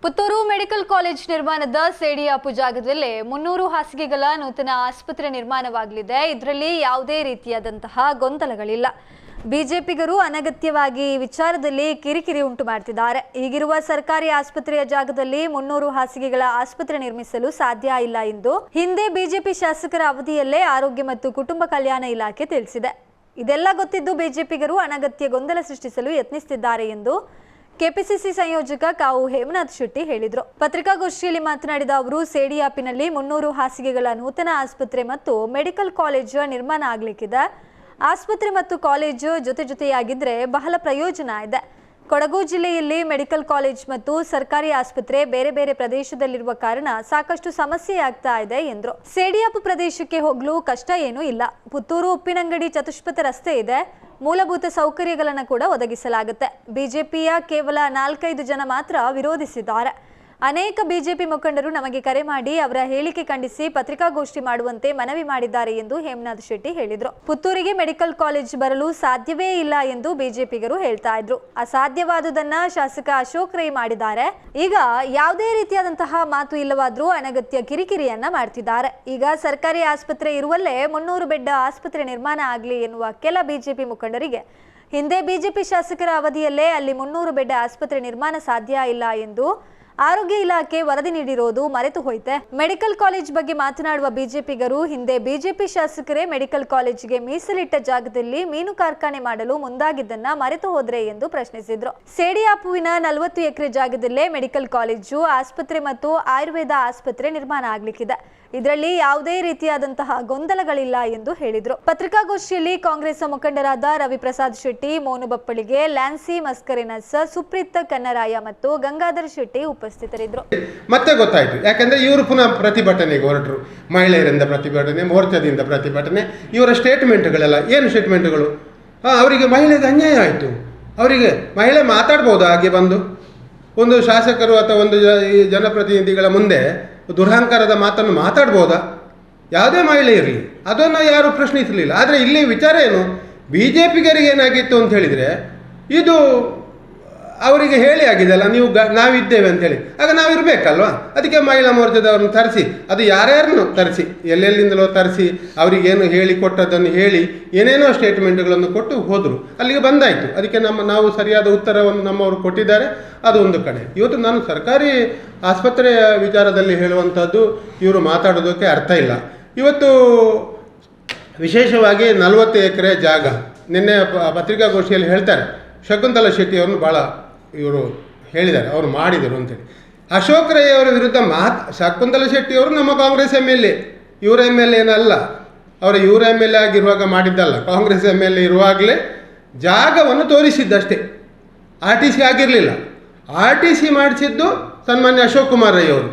Puttur medical college ನಿರ್ಮಾಣದ ಸೇಡಿಯಾಪು ಜಾಗದಲ್ಲಿ 300 ಹಾಸಿಗೆಗಳ ನೂತನ ಆಸ್ಪತ್ರೆ ನಿರ್ಮಾಣವಾಗಲಿದೆ. ಇದರಲ್ಲಿ ಯಾವುದೇ ರೀತಿಯಾದಂತಹ ಗೊಂದಲಗಳಿಲ್ಲ. ಬಿಜೆಪಿಗರು ಅನಗತ್ಯವಾಗಿ ವಿಚಾರದಲ್ಲಿ ಕಿರಿಕಿರಿ ಉಂಟು ಮಾಡ್ತಿದ್ದಾರೆ. ಈಗಿರುವ ಸರ್ಕಾರಿ ಆಸ್ಪತ್ರೆಯ ಜಾಗದಲ್ಲಿ 300 ಹಾಸಿಗೆಗಳ ಆಸ್ಪತ್ರೆ ನಿರ್ಮಿಸಲು ಸಾಧ್ಯ ಇಲ್ಲ ಎಂದು ಹಿಂದೆ ಬಿಜೆಪಿ ಶಾಸಕರ ಅವಧಿಯಲ್ಲೇ ಆರೋಗ್ಯ ಮತ್ತು ಕುಟುಂಬ ಕಲ್ಯಾಣ ಇಲಾಖೆ ತಿಳಿಸಿದೆ. ಇದೆಲ್ಲ ಗೊತ್ತಿದ್ದು ಬಿಜೆಪಿಗರು ಅನಗತ್ಯ ಗೊಂದಲ ಸೃಷ್ಟಿಸಲು ಯತ್ನಿಸುತ್ತಿದ್ದಾರೆ ಎಂದು ಕೆಪಿಸಿಸಿ ಸಂಯೋಜಕ ಕಾವು ಹೇಮನಾಥ್ ಶೆಟ್ಟಿ ಹೇಳಿದರು. ಪತ್ರಿಕಾಗೋಷ್ಠಿಯಲ್ಲಿ ಮಾತನಾಡಿದ ಅವರು, ಸೇಡಿಯಾಪಿನಲ್ಲಿ 300 ಹಾಸಿಗೆಗಳ ನೂತನ ಆಸ್ಪತ್ರೆ ಮತ್ತು ಮೆಡಿಕಲ್ ಕಾಲೇಜ್ ನಿರ್ಮಾಣ ಆಗಲಿಕ್ಕಿದೆ. ಆಸ್ಪತ್ರೆ ಮತ್ತು ಕಾಲೇಜು ಜೊತೆಯಾಗಿದ್ರೆ ಬಹಳ ಪ್ರಯೋಜನ ಇದೆ. ಕೊಡಗು ಜಿಲ್ಲೆಯಲ್ಲಿ ಮೆಡಿಕಲ್ ಕಾಲೇಜ್ ಮತ್ತು ಸರ್ಕಾರಿ ಆಸ್ಪತ್ರೆ ಬೇರೆ ಬೇರೆ ಪ್ರದೇಶದಲ್ಲಿರುವ ಕಾರಣ ಸಾಕಷ್ಟು ಸಮಸ್ಯೆ ಆಗ್ತಾ ಇದೆ ಎಂದರು. ಸೇಡಿಯಾಪು ಪ್ರದೇಶಕ್ಕೆ ಹೋಗಲು ಕಷ್ಟ ಏನೂ ಇಲ್ಲ. ಪುತ್ತೂರು ಉಪ್ಪಿನಂಗಡಿ ಚತುಷ್ಪಥ ರಸ್ತೆ ಇದೆ. ಮೂಲಭೂತ ಸೌಕರ್ಯಗಳನ್ನು ಕೂಡ ಒದಗಿಸಲಾಗುತ್ತೆ. ಬಿಜೆಪಿಯ ಕೇವಲ 4-5 ಜನ ಮಾತ್ರ ವಿರೋಧಿಸಿದ್ದಾರೆ. ಅನೇಕ ಬಿಜೆಪಿ ಮುಖಂಡರು ನಮಗೆ ಕರೆ ಮಾಡಿ ಅವರ ಹೇಳಿಕೆ ಖಂಡಿಸಿ ಪತ್ರಿಕಾಗೋಷ್ಠಿ ಮಾಡುವಂತೆ ಮನವಿ ಮಾಡಿದ್ದಾರೆ ಎಂದು ಹೇಮನಾಥ್ ಶೆಟ್ಟಿ ಹೇಳಿದರು. ಪುತ್ತೂರಿಗೆ ಮೆಡಿಕಲ್ ಕಾಲೇಜ್ ಬರಲು ಸಾಧ್ಯವೇ ಇಲ್ಲ ಎಂದು ಬಿಜೆಪಿಗರು ಹೇಳ್ತಾ ಇದ್ರು. ಅಸಾಧ್ಯವಾದುದನ್ನ ಶಾಸಕ ಅಶೋಕ್ ರೈ ಮಾಡಿದ್ದಾರೆ. ಈಗ ಯಾವುದೇ ರೀತಿಯಾದಂತಹ ಮಾತು ಇಲ್ಲವಾದ್ರೂ ಅನಗತ್ಯ ಕಿರಿಕಿರಿಯನ್ನ ಮಾಡ್ತಿದ್ದಾರೆ. ಈಗ ಸರ್ಕಾರಿ ಆಸ್ಪತ್ರೆ ಇರುವಲ್ಲೇ 300 ಬೆಡ್ ಆಸ್ಪತ್ರೆ ನಿರ್ಮಾಣ ಆಗಲಿ ಎನ್ನುವ ಕೆಲ ಬಿಜೆಪಿ ಮುಖಂಡರಿಗೆ ಹಿಂದೆ ಬಿಜೆಪಿ ಶಾಸಕರ ಅವಧಿಯಲ್ಲೇ ಅಲ್ಲಿ 300 ಬೆಡ್ ಆಸ್ಪತ್ರೆ ನಿರ್ಮಾಣ ಸಾಧ್ಯ ಇಲ್ಲ ಎಂದು ಆರೋಗ್ಯ ಇಲಾಖೆ ವರದಿ ನೀಡಿರೋದು ಮರೆತು ಹೋಯ್ತೆ. ಮೆಡಿಕಲ್ ಕಾಲೇಜ್ ಬಗ್ಗೆ ಮಾತನಾಡುವ ಬಿಜೆಪಿಗರು ಹಿಂದೆ ಬಿಜೆಪಿ ಶಾಸಕರೇ ಮೆಡಿಕಲ್ ಕಾಲೇಜಿಗೆ ಮೀಸಲಿಟ್ಟ ಜಾಗದಲ್ಲಿ ಮೀನು ಕಾರ್ಖಾನೆ ಮಾಡಲು ಮುಂದಾಗಿದ್ದನ್ನ ಮರೆತು ಹೋದ್ರೆ ಎಂದು ಪ್ರಶ್ನಿಸಿದ್ರು. ಸೇಡಿಯಾಪುವಿನ 40 ಎಕರೆ ಜಾಗದಲ್ಲೇ ಮೆಡಿಕಲ್ ಕಾಲೇಜು, ಆಸ್ಪತ್ರೆ ಮತ್ತು ಆಯುರ್ವೇದ ಆಸ್ಪತ್ರೆ ನಿರ್ಮಾಣ ಆಗ್ಲಿಕ್ಕಿದೆ. ಇದರಲ್ಲಿ ಯಾವುದೇ ರೀತಿಯಾದಂತಹ ಗೊಂದಲಗಳಿಲ್ಲ ಎಂದು ಹೇಳಿದ್ರು. ಪತ್ರಿಕಾಗೋಷ್ಠಿಯಲ್ಲಿ ಕಾಂಗ್ರೆಸ್ ಮುಖಂಡರಾದ ರವಿಪ್ರಸಾದ್ ಶೆಟ್ಟಿ, ಮೋನು ಬಪ್ಪಳಿಗೆ, ಲ್ಯಾನ್ಸಿ ಮಸ್ಕರಿನಸ್, ಸುಪ್ರೀತ್ ಕನ್ನರಾಯ ಮತ್ತು ಗಂಗಾಧರ್ ಶೆಟ್ಟಿ ಉಪಸ್ಥಿತರಿದ್ದರು. ಮತ್ತೆ ಗೊತ್ತಾಯ್ತು, ಯಾಕಂದ್ರೆ ಇವರು ಪುನಃ ಪ್ರತಿಭಟನೆಗೆ ಹೊರಟರು. ಮಹಿಳೆಯರಿಂದ ಪ್ರತಿಭಟನೆ, ಮೋರ್ಚಾದಿಂದ ಪ್ರತಿಭಟನೆ. ಇವರ ಸ್ಟೇಟ್ಮೆಂಟ್ಗಳೆಲ್ಲ ಏನು ಸ್ಟೇಟ್ಮೆಂಟ್ಗಳು? ಅವರಿಗೆ ಮಹಿಳೆಗೆ ಅನ್ಯಾಯ ಆಯಿತು. ಅವರಿಗೆ ಮಹಿಳೆ ಮಾತಾಡ್ಬೋದು ಹಾಗೆ ಬಂದು ಒಂದು ಶಾಸಕರು ಅಥವಾ ಒಂದು ಜನಪ್ರತಿನಿಧಿಗಳ ಮುಂದೆ ದುರಹಂಕಾರದ ಮಾತನ್ನು ಮಾತಾಡ್ಬೋದಾ? ಯಾವುದೇ ಮಹಿಳೆ ಇರಲಿ, ಅದನ್ನು ಯಾರು ಪ್ರಶ್ನಿಸಲಿಲ್ಲ. ಆದರೆ ಇಲ್ಲಿ ವಿಚಾರ ಏನು, ಬಿ ಜೆ ಪಿಗರಿಗೆ ಏನಾಗಿತ್ತು ಅಂತ ಹೇಳಿದರೆ, ಇದು ಅವರಿಗೆ ಹೇಳಿ ಆಗಿದೆಲ್ಲ, ನೀವು ನಾವಿದ್ದೇವೆ ಅಂತೇಳಿ. ಆಗ ನಾವು ಇರಬೇಕಲ್ವ? ಅದಕ್ಕೆ ಮಹಿಳಾ ಮೋರ್ಚಾದವ್ರನ್ನ ತರಿಸಿ, ಅದು ಯಾರ್ಯಾರನ್ನು ತರಿಸಿ, ಎಲ್ಲೆಲ್ಲಿಂದಲೋ ತರಿಸಿ ಅವರಿಗೇನು ಹೇಳಿ ಕೊಟ್ಟದ್ದನ್ನು ಹೇಳಿ ಏನೇನೋ ಸ್ಟೇಟ್ಮೆಂಟ್ಗಳನ್ನು ಕೊಟ್ಟು ಹೋದರು. ಅಲ್ಲಿಗೆ ಬಂದಾಯಿತು. ಅದಕ್ಕೆ ನಾವು ಸರಿಯಾದ ಉತ್ತರವನ್ನು ನಮ್ಮವರು ಕೊಟ್ಟಿದ್ದಾರೆ. ಅದು ಒಂದು ಕಡೆ. ಇವತ್ತು ನಾನು ಸರ್ಕಾರಿ ಆಸ್ಪತ್ರೆಯ ವಿಚಾರದಲ್ಲಿ ಹೇಳುವಂಥದ್ದು ಇವರು ಮಾತಾಡೋದಕ್ಕೆ ಅರ್ಥ ಇಲ್ಲ. ಇವತ್ತು ವಿಶೇಷವಾಗಿ 40 ಎಕರೆ ಜಾಗ ನಿನ್ನೆ ಪತ್ರಿಕಾಗೋಷ್ಠಿಯಲ್ಲಿ ಹೇಳ್ತಾರೆ, ಶಕುಂತಲಾ ಶೆಟ್ಟಿಯವರನ್ನು ಭಾಳ ಇವರು ಹೇಳಿದ್ದಾರೆ, ಅವರು ಮಾಡಿದರು ಅಂತೇಳಿ. ಅಶೋಕ್ ರೈ ಅವರ ವಿರುದ್ಧ ಶಕುಂತಲಾ ಶೆಟ್ಟಿಯವರು ನಮ್ಮ ಕಾಂಗ್ರೆಸ್ MLA, ಇವರ MLA ಏನಲ್ಲ. ಇವರ MLA ಆಗಿರುವಾಗ ಮಾಡಿದ್ದಲ್ಲ, ಕಾಂಗ್ರೆಸ್ MLA ಇರುವಾಗಲೇ ಜಾಗವನ್ನು ತೋರಿಸಿದ್ದಷ್ಟೇ. RTC ಆಗಿರಲಿಲ್ಲ. RTC ಮಾಡಿಸಿದ್ದು ಸನ್ಮಾನ್ಯ ಅಶೋಕ್ ಕುಮಾರ್ ರೈ ಅವರು.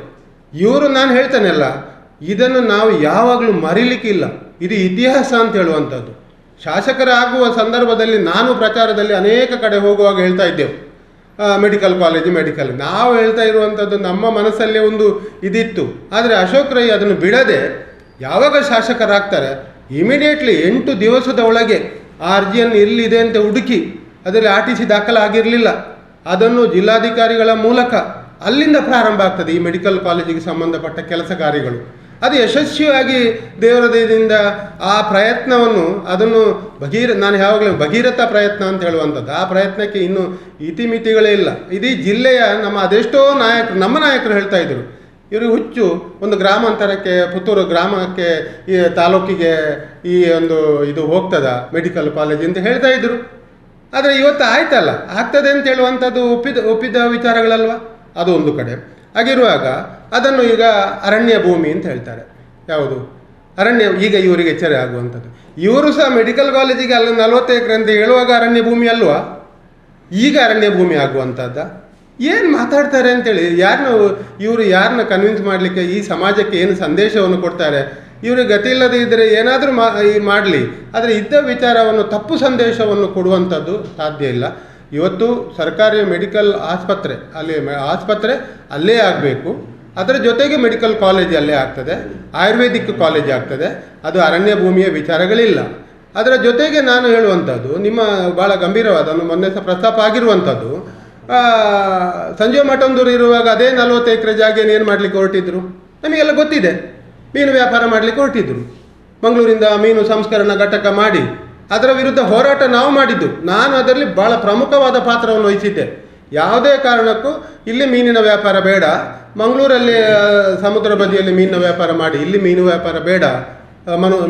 ಇವರು ನಾನು ಹೇಳ್ತಾನೆಲ್ಲ, ಇದನ್ನು ನಾವು ಯಾವಾಗಲೂ ಮರೀಲಿಕ್ಕಿಲ್ಲ. ಇದು ಇತಿಹಾಸ ಅಂತ ಹೇಳುವಂಥದ್ದು. ಶಾಸಕರಾಗುವ ಸಂದರ್ಭದಲ್ಲಿ ನಾನು ಪ್ರಚಾರದಲ್ಲಿ ಅನೇಕ ಕಡೆ ಹೋಗುವಾಗ ಹೇಳ್ತಾ ಇದ್ದೆವು, ಮೆಡಿಕಲ್ ಕಾಲೇಜು ನಾವು ಹೇಳ್ತಾ ಇರುವಂಥದ್ದು ನಮ್ಮ ಮನಸ್ಸಲ್ಲೇ ಒಂದು ಇದಿತ್ತು. ಆದರೆ ಅಶೋಕ್ ರೈ ಅದನ್ನು ಬಿಡದೆ ಯಾವಾಗ ಶಾಸಕರಾಗ್ತಾರೆ ಇಮಿಡಿಯೇಟ್ಲಿ 8 ದಿವಸದ ಒಳಗೆ ಆ ಅರ್ಜಿಯನ್ನು ಎಲ್ಲಿದೆ ಅಂತ ಹುಡುಕಿ, ಅದರಲ್ಲಿ RTC ದಾಖಲಾಗಿರಲಿಲ್ಲ, ಅದನ್ನು ಜಿಲ್ಲಾಧಿಕಾರಿಗಳ ಮೂಲಕ ಅಲ್ಲಿಂದ ಪ್ರಾರಂಭ ಆಗ್ತದೆ ಈ ಮೆಡಿಕಲ್ ಕಾಲೇಜಿಗೆ ಸಂಬಂಧಪಟ್ಟ ಕೆಲಸ ಕಾರ್ಯಗಳು. ಅದು ಯಶಸ್ವಿಯಾಗಿ ದೇವರ ದಯದಿಂದ ಆ ಪ್ರಯತ್ನವನ್ನು ಅದನ್ನು ನಾನು ಯಾವಾಗಲೂ ಭಗೀರಥ ಪ್ರಯತ್ನ ಅಂತ ಹೇಳುವಂಥದ್ದು. ಆ ಪ್ರಯತ್ನಕ್ಕೆ ಇನ್ನೂ ಇತಿಮಿತಿಗಳೇ ಇಲ್ಲ. ಇಡೀ ಜಿಲ್ಲೆಯ ಅದೆಷ್ಟೋ ನಮ್ಮ ನಾಯಕರು ಹೇಳ್ತಾ ಇದ್ರು, ಇವರು ಹುಚ್ಚು, ಒಂದು ಗ್ರಾಮಾಂತರಕ್ಕೆ, ಪುತ್ತೂರು ಗ್ರಾಮಕ್ಕೆ, ಈ ತಾಲೂಕಿಗೆ ಈ ಒಂದು ಇದು ಹೋಗ್ತದ ಮೆಡಿಕಲ್ ಕಾಲೇಜ್ ಅಂತ ಹೇಳ್ತಾ ಇದ್ರು. ಆದರೆ ಇವತ್ತು ಆಯ್ತಲ್ಲ, ಆಗ್ತದೆ ಅಂತ ಹೇಳುವಂಥದ್ದು ಒಪ್ಪಿದ ವಿಚಾರಗಳಲ್ವ? ಅದು ಒಂದು ಕಡೆ ಆಗಿರುವಾಗ ಅದನ್ನು ಈಗ ಅರಣ್ಯ ಭೂಮಿ ಅಂತ ಹೇಳ್ತಾರೆ. ಯಾವುದು ಅರಣ್ಯ? ಈಗ ಇವರಿಗೆ ಎಚ್ಚರ ಆಗುವಂಥದ್ದು. ಇವರು ಸಹ ಮೆಡಿಕಲ್ ಕಾಲೇಜಿಗೆ ಅಲ್ಲಿ 40 ಎಕರೆ ಅಂತ ಹೇಳುವಾಗ ಅರಣ್ಯ ಭೂಮಿ ಅಲ್ವಾ? ಈಗ ಅರಣ್ಯ ಭೂಮಿ ಆಗುವಂಥದ್ದು ಏನು ಮಾತಾಡ್ತಾರೆ ಅಂತೇಳಿ ಇವರು ಯಾರನ್ನ ಕನ್ವಿನ್ಸ್ ಮಾಡಲಿಕ್ಕೆ, ಈ ಸಮಾಜಕ್ಕೆ ಏನು ಸಂದೇಶವನ್ನು ಕೊಡ್ತಾರೆ? ಇವ್ರಿಗೆ ಗತಿ ಇಲ್ಲದೆ ಇದ್ದರೆ ಏನಾದರೂ ಮಾಡಲಿ, ಆದರೆ ಇದ್ದ ವಿಚಾರವನ್ನು ತಪ್ಪು ಸಂದೇಶವನ್ನು ಕೊಡುವಂಥದ್ದು ಸಾಧ್ಯ ಇಲ್ಲ. ಇವತ್ತು ಸರ್ಕಾರಿ ಮೆಡಿಕಲ್ ಆಸ್ಪತ್ರೆ ಅಲ್ಲೇ ಆಗಬೇಕು. ಅದರ ಜೊತೆಗೆ ಮೆಡಿಕಲ್ ಕಾಲೇಜ್ ಅಲ್ಲೇ ಆಗ್ತದೆ, ಆಯುರ್ವೇದಿಕ್ ಕಾಲೇಜ್ ಆಗ್ತದೆ. ಅದು ಅರಣ್ಯ ಭೂಮಿಯ ವಿಚಾರಗಳಿಲ್ಲ. ಅದರ ಜೊತೆಗೆ ನಾನು ಹೇಳುವಂಥದ್ದು, ನಿಮ್ಮ ಭಾಳ ಗಂಭೀರವಾದ ಮೊನ್ನೆ ಸಹ ಪ್ರಸ್ತಾಪ ಆಗಿರುವಂಥದ್ದು, ಸಂಜೀವ ಮಠಂದೂರು ಇರುವಾಗ ಅದೇ 40 ಎಕರೆ ಜಾಗೇನು ಏನು ಮಾಡಲಿಕ್ಕೆ ಹೊರಟಿದ್ರು ನಮಗೆಲ್ಲ ಗೊತ್ತಿದೆ. ಮೀನು ವ್ಯಾಪಾರ ಮಾಡಲಿಕ್ಕೆ ಹೊರಟಿದ್ರು. ಮಂಗಳೂರಿಂದ ಮೀನು ಸಂಸ್ಕರಣಾ ಘಟಕ ಮಾಡಿ ಅದರ ವಿರುದ್ಧ ಹೋರಾಟ ನಾವು ಮಾಡಿದ್ದು. ನಾನು ಅದರಲ್ಲಿ ಭಾಳ ಪ್ರಮುಖವಾದ ಪಾತ್ರವನ್ನು ವಹಿಸಿದ್ದೆ. ಯಾವುದೇ ಕಾರಣಕ್ಕೂ ಇಲ್ಲಿ ಮೀನಿನ ವ್ಯಾಪಾರ ಬೇಡ, ಮಂಗಳೂರಲ್ಲಿ ಸಮುದ್ರ ಬದಿಯಲ್ಲಿ ಮೀನಿನ ವ್ಯಾಪಾರ ಮಾಡಿ, ಇಲ್ಲಿ ಮೀನು ವ್ಯಾಪಾರ ಬೇಡ,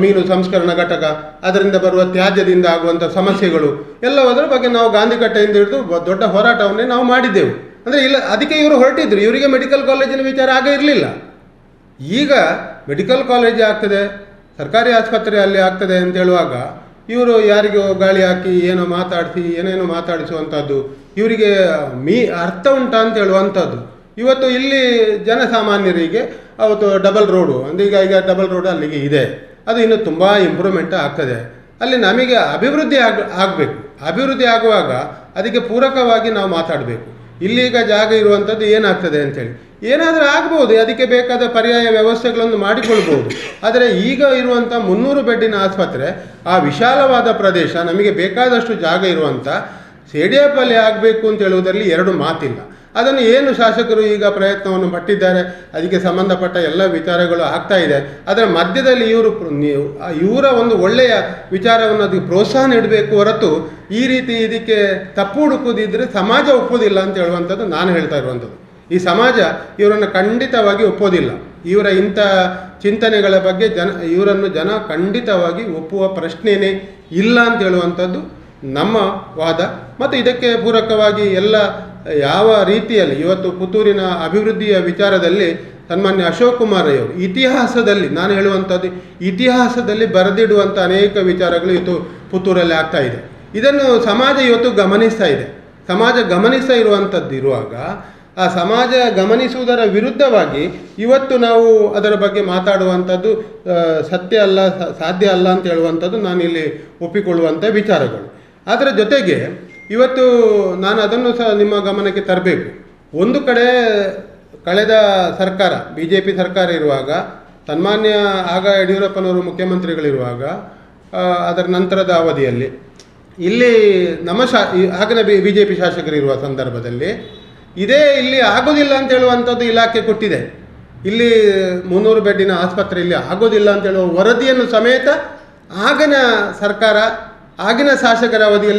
ಮೀನು ಸಂಸ್ಕರಣಾ ಘಟಕ ಅದರಿಂದ ಬರುವ ತ್ಯಾಜ್ಯದಿಂದ ಆಗುವಂಥ ಸಮಸ್ಯೆಗಳು ಎಲ್ಲದರ ಬಗ್ಗೆ ನಾವು ಗಾಂಧಿಕಟ್ಟೆಯಿಂದ ಹಿಡಿದು ದೊಡ್ಡ ಹೋರಾಟವನ್ನೇ ನಾವು ಮಾಡಿದ್ದೆವು. ಅಂದರೆ ಇಲ್ಲ ಅದಕ್ಕೆ ಇವರು ಹೊರಟಿದ್ರು. ಇವರಿಗೆ ಮೆಡಿಕಲ್ ಕಾಲೇಜಿನ ವಿಚಾರ ಆಗ ಇರಲಿಲ್ಲ. ಈಗ ಮೆಡಿಕಲ್ ಕಾಲೇಜ್ ಆಗ್ತದೆ, ಸರ್ಕಾರಿ ಆಸ್ಪತ್ರೆ ಅಲ್ಲಿ ಆಗ್ತದೆ ಅಂತ ಹೇಳುವಾಗ ಇವರು ಯಾರಿಗೂ ಗಾಳಿ ಹಾಕಿ ಏನೋ ಮಾತಾಡಿಸಿ ಏನೇನೋ ಮಾತಾಡಿಸುವಂಥದ್ದು ಇವರಿಗೆ ಅರ್ಥ ಉಂಟಾ ಅಂತ ಹೇಳುವಂಥದ್ದು. ಇವತ್ತು ಇಲ್ಲಿ ಜನಸಾಮಾನ್ಯರಿಗೆ ಅವತ್ತು ಡಬಲ್ ರೋಡು ಅಂದರೆ ಈಗ ಡಬಲ್ ರೋಡು ಅಲ್ಲಿಗೆ ಇದೆ, ಅದು ಇನ್ನೂ ತುಂಬ ಇಂಪ್ರೂವ್ಮೆಂಟ್ ಆಗ್ತದೆ. ಅಲ್ಲಿ ನಮಗೆ ಅಭಿವೃದ್ಧಿ ಆಗಬೇಕು. ಅಭಿವೃದ್ಧಿ ಆಗುವಾಗ ಅದಕ್ಕೆ ಪೂರಕವಾಗಿ ನಾವು ಮಾತಾಡಬೇಕು. ಇಲ್ಲೀಗ ಜಾಗ ಇರುವಂಥದ್ದು ಏನಾಗ್ತದೆ ಅಂಥೇಳಿ ಏನಾದರೂ ಆಗ್ಬೋದು, ಅದಕ್ಕೆ ಬೇಕಾದ ಪರ್ಯಾಯ ವ್ಯವಸ್ಥೆಗಳನ್ನು ಮಾಡಿಕೊಳ್ಬೋದು. ಆದರೆ ಈಗ ಇರುವಂಥ 300 ಬೆಡ್ಡಿನ ಆಸ್ಪತ್ರೆ, ಆ ವಿಶಾಲವಾದ ಪ್ರದೇಶ, ನಮಗೆ ಬೇಕಾದಷ್ಟು ಜಾಗ ಇರುವಂಥ ಸೇಡಿಯಾಪಲ್ಲಿ ಆಗಬೇಕು ಅಂತ ಹೇಳುವುದರಲ್ಲಿ ಎರಡು ಮಾತಿಲ್ಲ. ಅದನ್ನು ಏನು ಶಾಸಕರು ಈಗ ಪ್ರಯತ್ನವನ್ನು ಪಟ್ಟಿದ್ದಾರೆ, ಅದಕ್ಕೆ ಸಂಬಂಧಪಟ್ಟ ಎಲ್ಲ ವಿಚಾರಗಳು ಆಗ್ತಾ ಇದೆ. ಅದರ ಮಧ್ಯದಲ್ಲಿ ಇವರ ಒಂದು ಒಳ್ಳೆಯ ವಿಚಾರವನ್ನು ಅದಕ್ಕೆ ಪ್ರೋತ್ಸಾಹ ನೀಡಬೇಕು ಹೊರತು ಈ ರೀತಿ ಇದಕ್ಕೆ ತಪ್ಪು ಹುಡುಕುದಿದ್ದರೆ ಸಮಾಜ ಒಪ್ಪೋದಿಲ್ಲ ಅಂತ ಹೇಳುವಂಥದ್ದು ನಾನು ಹೇಳ್ತಾ ಇರುವಂಥದ್ದು. ಈ ಸಮಾಜ ಇವರನ್ನು ಖಂಡಿತವಾಗಿ ಒಪ್ಪೋದಿಲ್ಲ. ಇವರ ಇಂಥ ಚಿಂತನೆಗಳ ಬಗ್ಗೆ ಇವರನ್ನು ಜನ ಖಂಡಿತವಾಗಿ ಒಪ್ಪುವ ಪ್ರಶ್ನೆಯೇ ಇಲ್ಲ ಅಂತ ಹೇಳುವಂಥದ್ದು ನಮ್ಮ ವಾದ. ಮತ್ತು ಇದಕ್ಕೆ ಪೂರಕವಾಗಿ ಎಲ್ಲ ಯಾವ ರೀತಿಯಲ್ಲಿ ಇವತ್ತು ಪುತ್ತೂರಿನ ಅಭಿವೃದ್ಧಿಯ ವಿಚಾರದಲ್ಲಿ ಸನ್ಮಾನ್ಯ ಅಶೋಕ್ ಕುಮಾರ್ ಅವರು ಇತಿಹಾಸದಲ್ಲಿ, ನಾನು ಹೇಳುವಂಥದ್ದು ಇತಿಹಾಸದಲ್ಲಿ ಬರೆದಿಡುವಂಥ ಅನೇಕ ವಿಚಾರಗಳು ಇವತ್ತು ಪುತ್ತೂರಲ್ಲಿ ಆಗ್ತಾ ಇದೆ. ಇದನ್ನು ಸಮಾಜ ಇವತ್ತು ಗಮನಿಸ್ತಾ ಇದೆ. ಸಮಾಜ ಗಮನಿಸ್ತಾ ಇರುವಂಥದ್ದು ಇರುವಾಗ ಆ ಸಮಾಜ ಗಮನಿಸುವುದರ ವಿರುದ್ಧವಾಗಿ ಇವತ್ತು ನಾವು ಅದರ ಬಗ್ಗೆ ಮಾತಾಡುವಂಥದ್ದು ಸತ್ಯ ಅಲ್ಲ, ಸಾಧ್ಯ ಅಲ್ಲ ಅಂತ ಹೇಳುವಂಥದ್ದು ನಾನಿಲ್ಲಿ ಒಪ್ಪಿಕೊಳ್ಳುವಂಥ ವಿಚಾರಗಳು. ಅದರ ಜೊತೆಗೆ ಇವತ್ತು ನಾನು ಅದನ್ನು ಸಹ ನಿಮ್ಮ ಗಮನಕ್ಕೆ ತರಬೇಕು. ಒಂದು ಕಡೆ ಕಳೆದ ಸರ್ಕಾರ BJP ಸರ್ಕಾರ ಇರುವಾಗ, ಸನ್ಮಾನ್ಯ ಆಗ ಯಡಿಯೂರಪ್ಪನವರು ಮುಖ್ಯಮಂತ್ರಿಗಳಿರುವಾಗ, ಅದರ ನಂತರದ ಅವಧಿಯಲ್ಲಿ ಇಲ್ಲಿ ನಮ್ಮ ಆಗಿನ BJP ಶಾಸಕರಿರುವ ಸಂದರ್ಭದಲ್ಲಿ ಇಲ್ಲಿ ಆಗೋದಿಲ್ಲ ಅಂತ ಹೇಳುವಂಥದ್ದು ಇಲಾಖೆ ಕೊಟ್ಟಿದೆ. ಇಲ್ಲಿ 300 ಬೆಡ್ಡಿನ ಆಸ್ಪತ್ರೆ ಇಲ್ಲಿ ಆಗೋದಿಲ್ಲ ಅಂತ ಹೇಳುವ ವರದಿಯನ್ನು ಸಮೇತ ಆಗಿನ ಸರ್ಕಾರ, ಆಗಿನ ಶಾಸಕರ ಅವಧಿಯಲ್ಲಿ